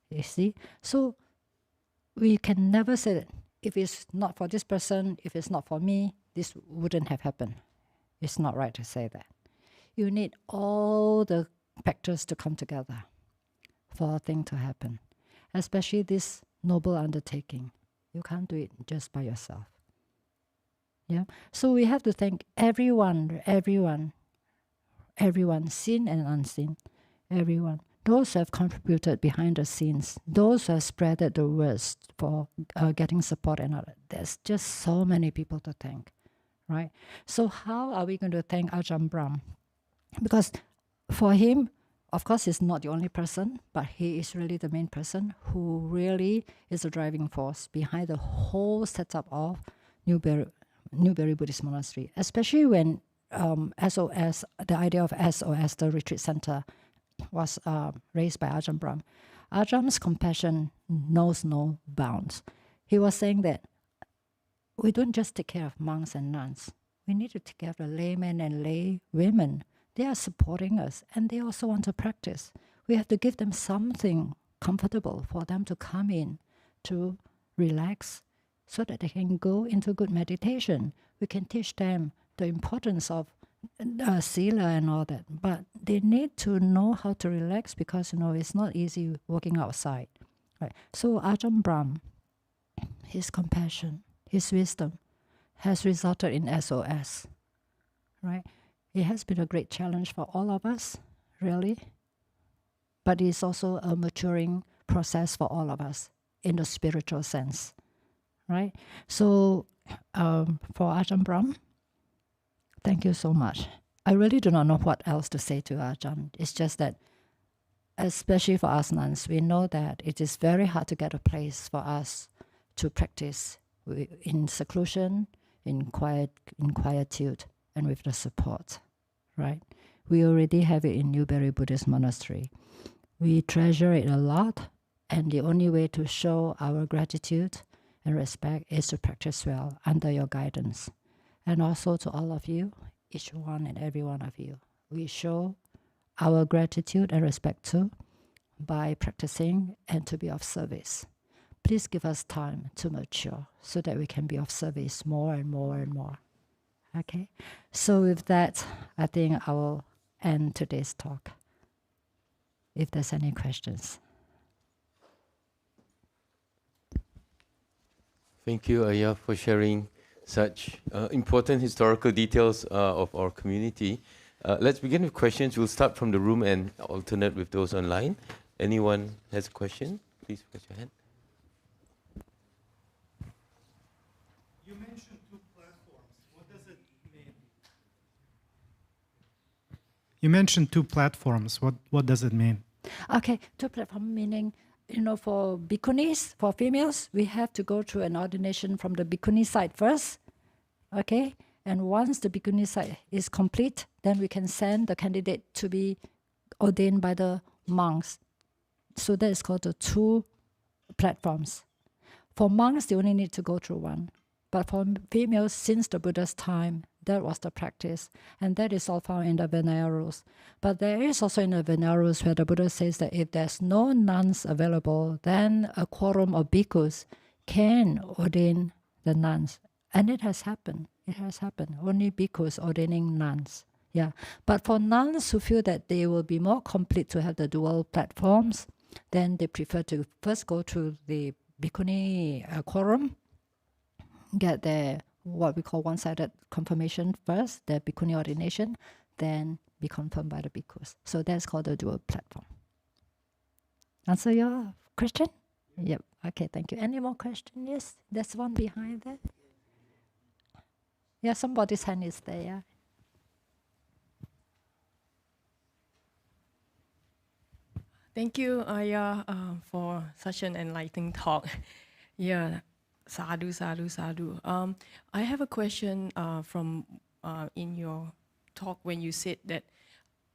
You see? So we can never say that if it's not for this person, if it's not for me, this wouldn't have happened. It's not right to say that. You need all the factors to come together for a thing to happen, especially this noble undertaking. You can't do it just by yourself. Yeah. So we have to thank everyone, seen and unseen, everyone, those who have contributed behind the scenes, those who have spreaded the words for getting support and all that. There's just so many people to thank, right? So how are we going to thank Ajahn Brahm? Because for him, of course, he's not the only person, but he is really the main person who really is the driving force behind the whole setup of Newbury Buddhist Monastery, especially when SOS, the idea of SOS, the retreat center, was raised by Ajahn Brahm. Ajahn compassion knows no bounds. He was saying that we don't just take care of monks and nuns. We need to take care of the laymen and lay women. They are supporting us, and they also want to practice. We have to give them something comfortable for them to come in, to relax, so that they can go into good meditation. We can teach them the importance of sila and all that, but they need to know how to relax because it's not easy working outside. Right? So Ajahn Brahm, his compassion, his wisdom, has resulted in SOS. Right? It has been a great challenge for all of us, really, but it's also a maturing process for all of us in the spiritual sense. Right? So for Ajahn Brahm, thank you so much. I really do not know what else to say to Ajahn. It's just that, especially for us nuns, we know that it is very hard to get a place for us to practice in seclusion, in quietude, and with the support, right? We already have it in Newbury Buddhist Monastery. We treasure it a lot, and the only way to show our gratitude and respect is to practice well under your guidance. And also to all of you, each one and every one of you, we show our gratitude and respect too by practicing and to be of service. Please give us time to mature so that we can be of service more and more and more. Okay? So with that, I think I will end today's talk. If there's any questions. Thank you, Ayya, for sharing such important historical details of our community. Let's begin with questions. We'll start from the room and alternate with those online. Anyone has a question? Please raise your hand. You mentioned 2 platforms. What does it mean? You mentioned 2 platforms. What does it mean? Okay, 2 platform meaning, for bhikkhunis, for females, we have to go through an ordination from the bhikkhuni side first. Okay, and once the bhikkhuni side is complete, then we can send the candidate to be ordained by the monks. So that is called the 2 platforms. For monks, they only need to go through one. But for females, since the Buddha's time, that was the practice. And that is all found in the Vinaya rules. But there is also in the Vinaya rules where the Buddha says that if there's no nuns available, then a quorum of bhikkhus can ordain the nuns. And it has happened. It has happened. Only bhikkhus ordaining nuns. Yeah. But for nuns who feel that they will be more complete to have the dual platforms, then they prefer to first go through the bhikkhuni quorum, get their what we call one-sided confirmation first, the bhikkhuni ordination, then be confirmed by the bhikkhus. So that's called the dual platform. Answer your question? Yep. Okay, thank you. Any more questions? Yes, there's one behind there. Yeah, somebody's hand is there. Yeah. Thank you, Ayya, for such an enlightening talk. Yeah, sadhu, sadhu, sadhu. I have a question from in your talk when you said that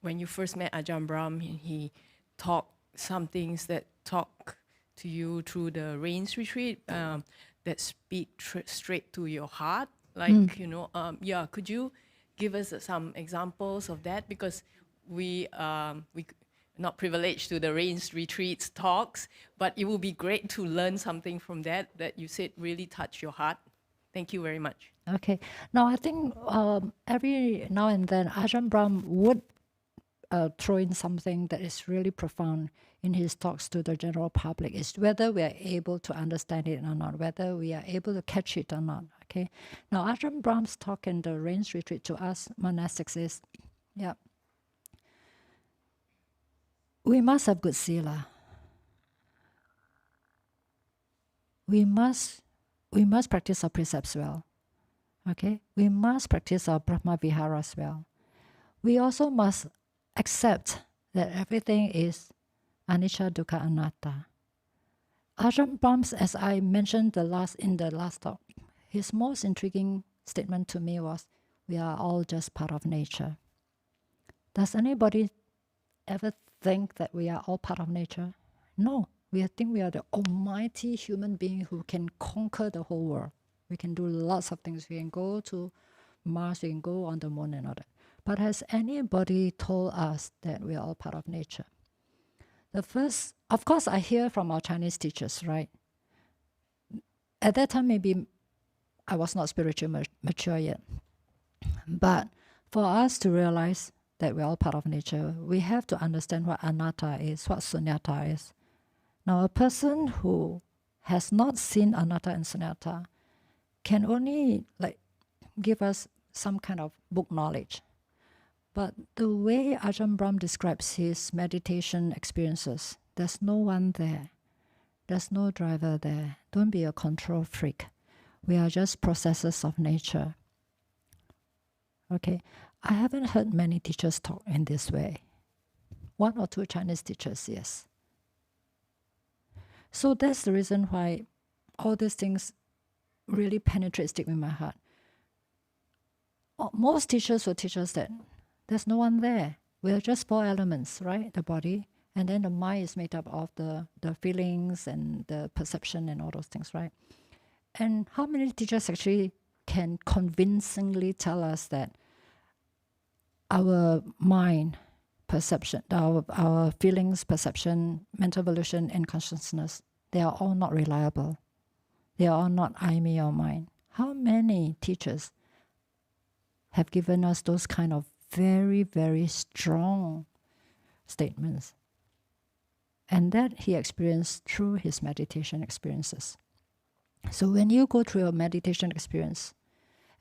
when you first met Ajahn Brahm, he taught some things that talk to you through the rains retreat that speak straight to your heart. Like, yeah, could you give us some examples of that? Because we not privileged to the rains retreats talks, but it would be great to learn something from that you said really touched your heart. Thank you very much. Okay. Now, I think every now and then Ajahn Brahm would throw in something that is really profound in his talks to the general public. Is whether we are able to understand it or not, whether we are able to catch it or not. Okay. Now, Ajahn Brahm's talk in the rains retreat to us monastics is, yeah. we must have good sila. We must practice our precepts well. Okay? We must practice our Brahma Viharas well. We also must accept that everything is anicca, dukkha, anatta. Ajahn Brahm, as I mentioned in the last talk, his most intriguing statement to me was, we are all just part of nature. Does anybody ever think that we are all part of nature? No. We think we are the almighty human being who can conquer the whole world. We can do lots of things. We can go to Mars, we can go on the moon and all that. But has anybody told us that we are all part of nature? The first, of course, I hear from our Chinese teachers, right? At that time, maybe I was not spiritually mature yet. But for us to realize that we're all part of nature, we have to understand what anatta is, what sunyata is. Now, a person who has not seen anatta and sunyata can only give us some kind of book knowledge. But the way Ajahn Brahm describes his meditation experiences, there's no one there. There's no driver there. Don't be a control freak. We are just processes of nature. Okay, I haven't heard many teachers talk in this way. One or two Chinese teachers, yes. So that's the reason why all these things really penetrate deep in my heart. Most teachers will teach us that there's no one there. We are just four elements, right? The body, and then the mind is made up of the feelings and the perception and all those things, right? And how many teachers actually can convincingly tell us that our mind, perception, our feelings, perception, mental volition, and consciousness, they are all not reliable. They are all not I, me, or mine. How many teachers have given us those kind of very, very strong statements? And that he experienced through his meditation experiences. So when you go through a meditation experience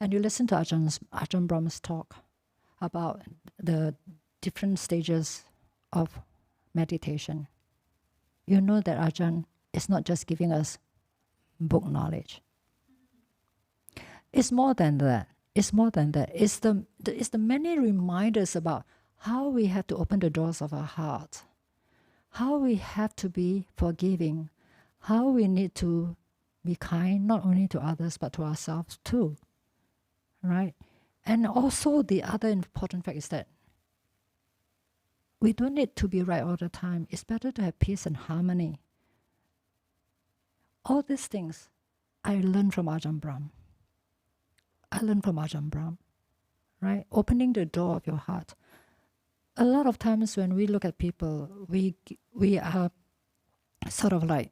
and you listen to Ajahn Brahm's talk about the different stages of meditation, you know that Ajahn is not just giving us book knowledge. It's more than that. It's more than that. It's the many reminders about how we have to open the doors of our heart, how we have to be forgiving, how we need to be kind not only to others but to ourselves too, right? And also the other important fact is that we don't need to be right all the time. It's better to have peace and harmony. All these things I learned from Ajahn Brahm. Right? Opening the door of your heart. A lot of times when we look at people, we are sort of like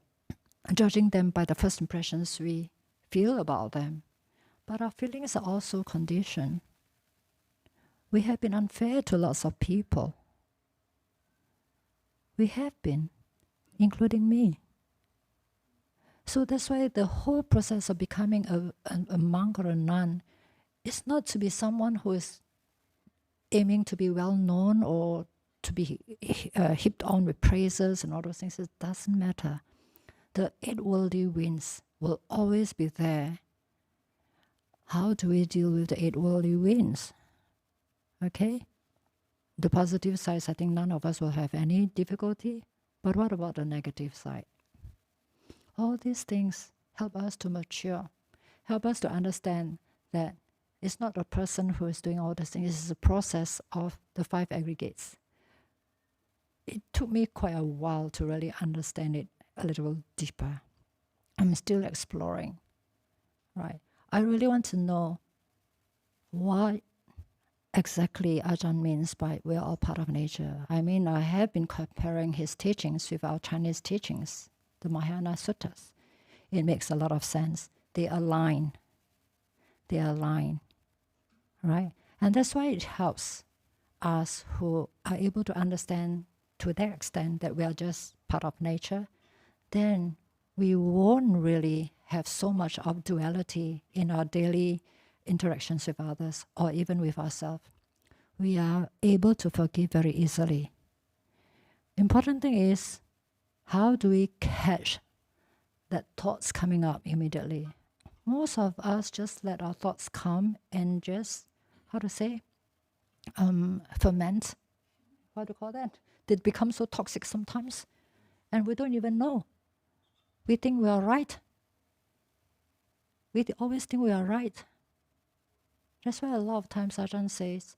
judging them by the first impressions we feel about them. But our feelings are also conditioned. We have been unfair to lots of people. We have been, including me. So that's why the whole process of becoming a monk or a nun is not to be someone who is aiming to be well known or to be heaped on with praises and all those things. It doesn't matter. The eight worldly winds will always be there. How do we deal with the eight worldly winds? Okay? The positive sides, I think none of us will have any difficulty. But what about the negative side? All these things help us to mature, help us to understand that it's not a person who is doing all these things. It's a process of the five aggregates. It took me quite a while to really understand it a little deeper. I'm still exploring, right? I really want to know what exactly Ajahn means by we're all part of nature. I mean, I have been comparing his teachings with our Chinese teachings, the Mahayana Suttas. It makes a lot of sense. They align. Right? And that's why it helps us who are able to understand to that extent that we are just part of nature. Then we won't really have so much of duality in our daily interactions with others or even with ourselves. We are able to forgive very easily. important thing is, how do we catch that thoughts coming up immediately? Most of us just let our thoughts come and just, how to say, ferment. What do you call that? They become so toxic sometimes, and we don't even know. We think we are right. We always think we are right. That's why a lot of times Ajahn says,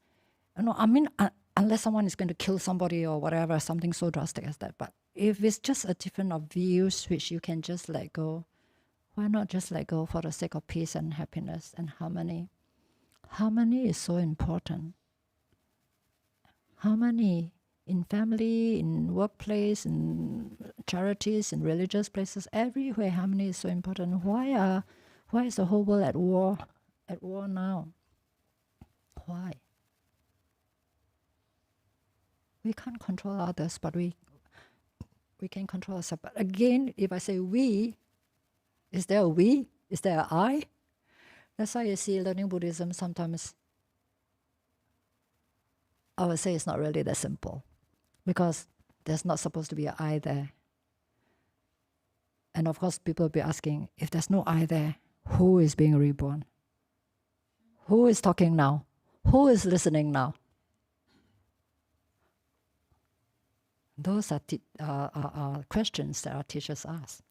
unless someone is going to kill somebody or whatever, something so drastic as that. But if it's just a difference of views which you can just let go, why not just let go for the sake of peace and happiness and harmony? Harmony is so important. Harmony in family, in workplace, in charities, in religious places, everywhere harmony is so important. Why is the whole world at war? At war now? Why? We can't control others, but we can control ourselves. But again, if I say we, is there a we? Is there an I? That's why you see learning Buddhism sometimes, I would say it's not really that simple, because there's not supposed to be an I there. And of course, people will be asking, if there's no I there, who is being reborn? Who is talking now? Who is listening now? Those are questions that our teachers ask.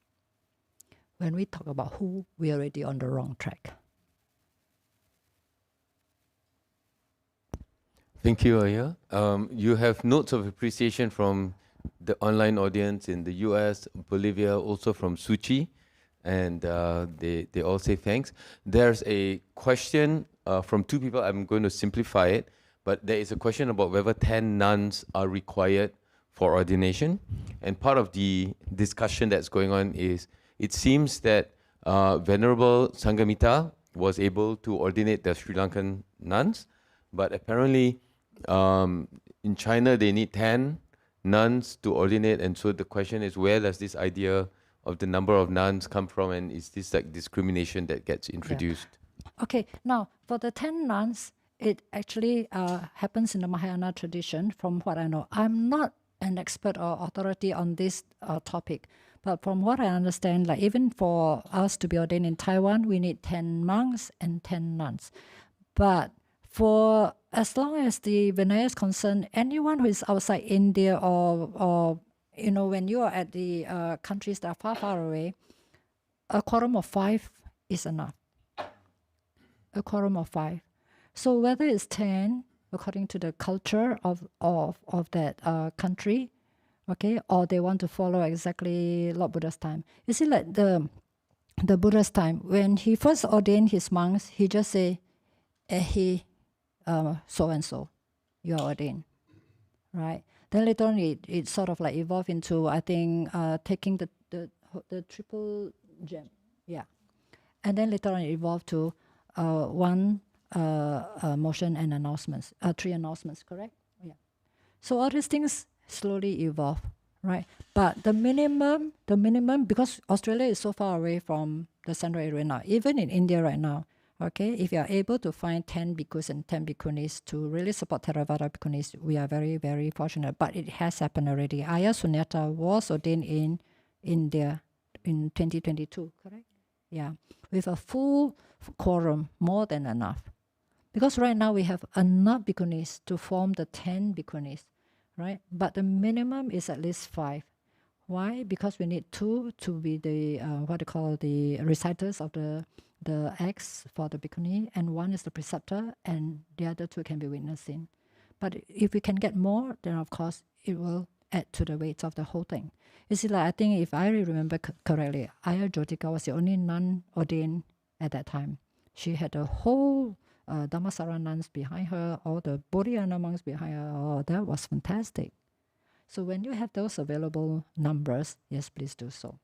When we talk about who, we're already on the wrong track. Thank you, Ayya. You have notes of appreciation from the online audience in the US, Bolivia, also from Suchi, and they all say thanks. There's a question from two people. I'm going to simplify it, but there is a question about whether 10 nuns are required for ordination. And part of the discussion that's going on is, it seems that Venerable Sanghamita was able to ordinate the Sri Lankan nuns, but apparently in China they need 10 nuns to ordinate, and so the question is, where does this idea of the number of nuns come from, and is this like discrimination that gets introduced? Yeah. Okay, now for the 10 nuns, it actually happens in the Mahayana tradition, from what I know. I'm not an expert or authority on this topic, but from what I understand, like even for us to be ordained in Taiwan, we need 10 monks and 10 nuns. But for as long as the Vinaya is concerned, anyone who is outside India or when you are at the countries that are far, far away, a quorum of 5 is enough. A quorum of 5. So whether it's 10, according to the culture of that country, okay, or they want to follow exactly Lord Buddha's time. You see, like the Buddha's time, when he first ordained his monks, he just say, so and so, you are ordained, right? Then later on, it sort of like evolved into, I think, taking the triple gem, yeah. And then later on, it evolved to one motion and announcements, 3 announcements, correct? Yeah. So all these things slowly evolve, right? But the minimum, because Australia is so far away from the central area now, even in India right now, okay, if you are able to find 10 bhikkhus and 10 bhikkhunis to really support Theravada bhikkhunis, we are very, very fortunate. But it has happened already. Ayya Sunyata was ordained in India in 2022, correct? Yeah, with a full quorum, more than enough. Because right now we have enough bhikkhunis to form the 10 bhikkhunis, right? But the minimum is at least 5. Why? Because we need 2 to be the, the reciters of the acts for the bhikkhuni, and 1 is the preceptor, and the other 2 can be witnessing. But if we can get more, then of course it will add to the weight of the whole thing. You see, like I think if I remember correctly, Ayya Jyotika was the only nun ordained at that time. She had a whole Dhammasara nuns behind her, all the Bodhinyana monks behind her. Oh, that was fantastic. So when you have those available numbers, yes, please do so.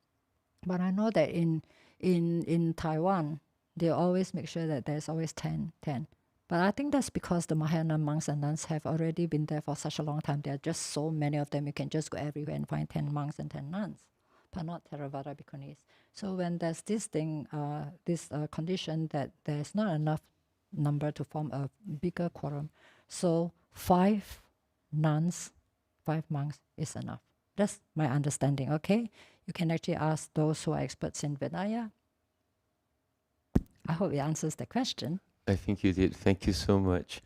But I know that in Taiwan, they always make sure that there's always 10. But I think that's because the Mahayana monks and nuns have already been there for such a long time. There are just so many of them. You can just go everywhere and find 10 monks and 10 nuns, but not Theravada bhikkhunis. So when there's this thing, this condition that there's not enough number to form a bigger quorum, so 5 nuns, 5 monks is enough. That's my understanding, okay? You can actually ask those who are experts in Vinaya. I hope it answers the question. I think you did. Thank you so much.